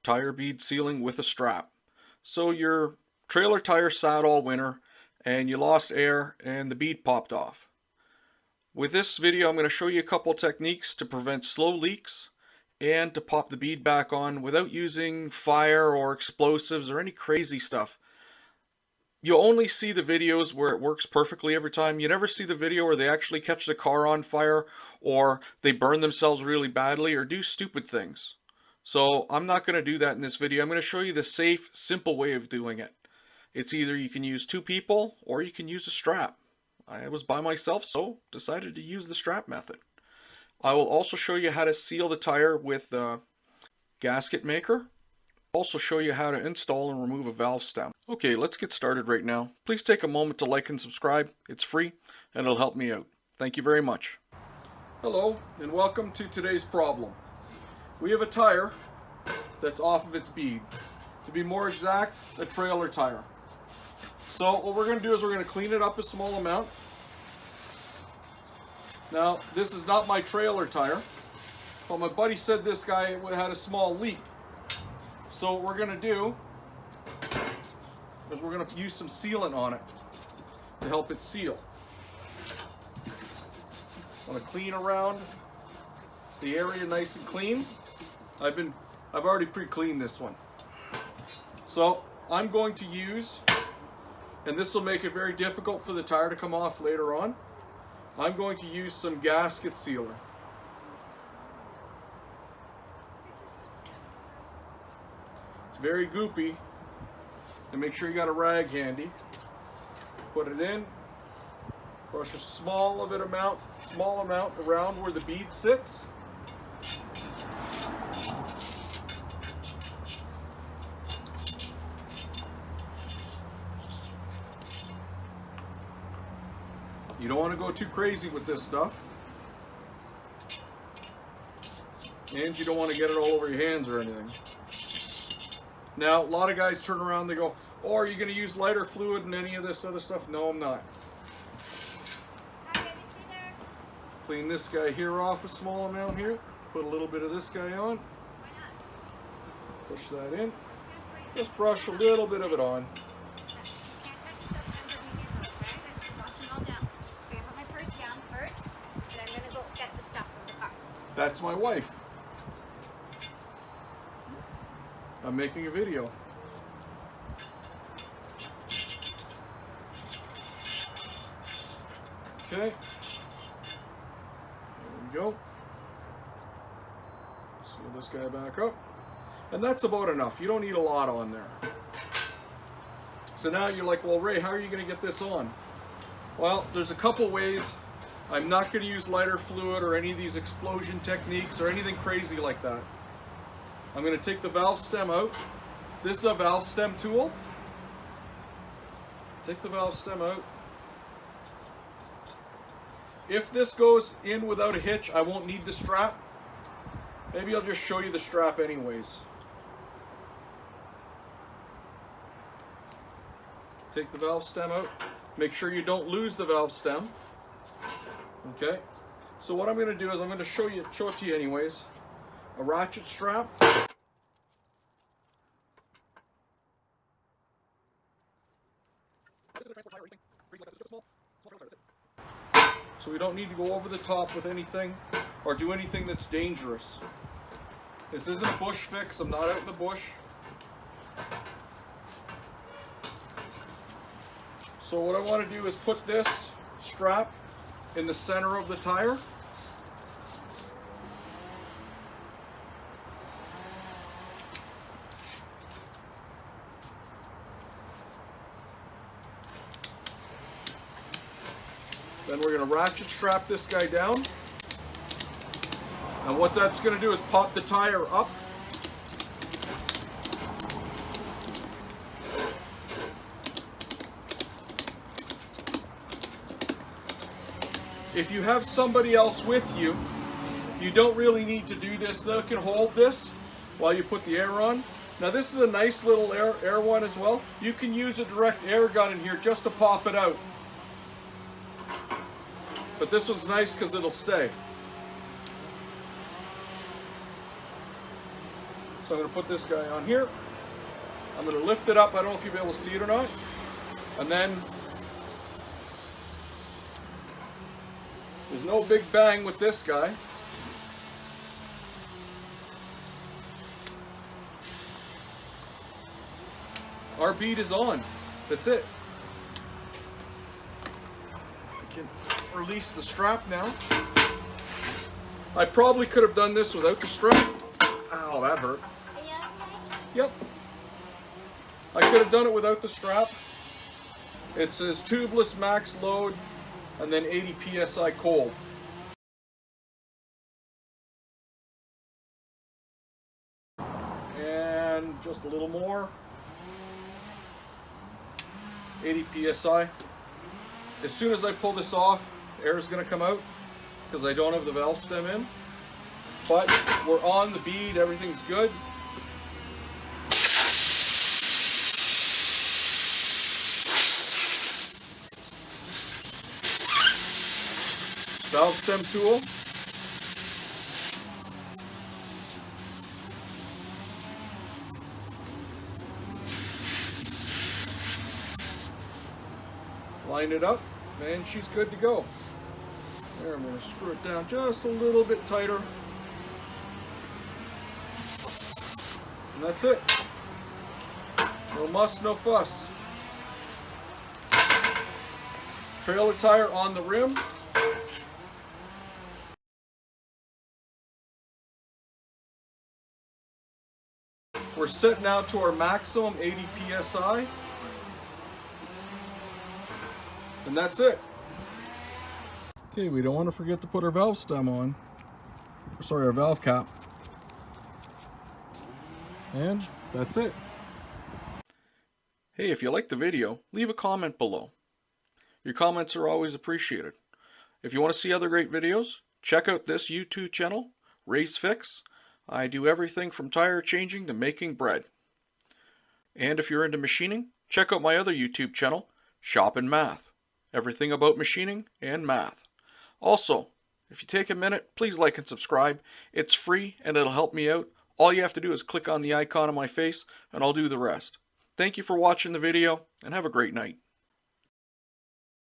tire bead sealing with a strap. So your trailer tire sat all winter and you lost air and the bead popped off. With this video I'm going to show you a couple techniques to prevent slow leaks and to pop the bead back on without using fire or explosives or any crazy stuff. You only see the videos where it works perfectly every time. You never see the video where they actually catch the car on fire or they burn themselves really badly or do stupid things. So I'm not going to do that in this video. I'm going to show you the safe, simple way of doing it. It's either you can use two people or you can use a strap. I was by myself, so decided to use the strap method. I will also show you how to seal the tire with the gasket maker. Also show you how to install and remove a valve stem. Okay, let's get started right now. Please take a moment to like and subscribe. It's free and it'll help me out. Thank you very much. Hello and welcome to today's problem. We have a tire that's off of its bead. To be more exact, a trailer tire. So what we're going to do is we're going to clean it up a small amount. Now this is not my trailer tire, but my buddy said this guy had a small leak. So what we're going to do is we're going to use some sealant on it to help it seal. I want to clean around the area nice and clean. I've already pre-cleaned this one. So I'm going to use, and this will make it very difficult for the tire to come off later on, I'm going to use some gasket sealer. Very goopy, and make sure you got a rag handy. Put it in, brush a small amount around where the bead sits. You don't want to go too crazy with this stuff, and you don't want to get it all over your hands or anything. Now, a lot of guys turn around and they go, oh, are you going to use lighter fluid and any of this other stuff? No, I'm not. Clean this guy here off a small amount here. Put a little bit of this guy on. Push that in. Just brush a little bit of it on. That's my wife. I'm making a video. Okay. There we go. Seal this guy back up. And that's about enough. You don't need a lot on there. So now you're like, well, Ray, how are you going to get this on? Well, there's a couple ways. I'm not going to use lighter fluid or any of these explosion techniques or anything crazy like that. I'm going to take the valve stem out. This is a valve stem tool. Take the valve stem out. If this goes in without a hitch, I won't need the strap. Maybe I'll just show you the strap anyways. Take the valve stem out. Make sure you don't lose the valve stem. Okay. So what I'm going to do is I'm going to show it to you anyways. A ratchet strap. So we don't need to go over the top with anything or do anything that's dangerous. This isn't a bush fix. I'm not out in the bush. So what I want to do is put this strap in the center of the tire. Then we're going to ratchet strap this guy down. And what that's going to do is pop the tire up. If you have somebody else with you, you don't really need to do this. They can hold this while you put the air on. Now this is a nice little air one as well. You can use a direct air gun in here just to pop it out. But this one's nice because it'll stay. So I'm going to put this guy on here. I'm going to lift it up. I don't know if you'll be able to see it or not. And then there's no big bang with this guy. Our bead is on. That's it. I can release the strap now. I probably could have done this without the strap. Ow, that hurt. Are you okay? Yep. I could have done it without the strap. It says tubeless max load and then 80 psi cold. And just a little more. 80 psi. As soon as I pull this off, air is going to come out because I don't have the valve stem in. But we're on the bead, everything's good. Valve stem tool. Line it up, and she's good to go. There, I'm going to screw it down just a little bit tighter. And that's it. No muss, no fuss. Trailer tire on the rim. We're set now to our maximum 80 psi. And that's it. Okay, we don't want to forget to put our valve stem on. Sorry, our valve cap. And that's it. Hey, if you liked the video, leave a comment below. Your comments are always appreciated. If you want to see other great videos, check out this YouTube channel, Ray's Fix. I do everything from tire changing to making bread. And if you're into machining, check out my other YouTube channel, Shop and Math. Everything about machining and math. Also, if you take a minute, please like and subscribe. It's free and it'll help me out. All you have to do is click on the icon on my face and I'll do the rest. Thank you for watching the video and have a great night.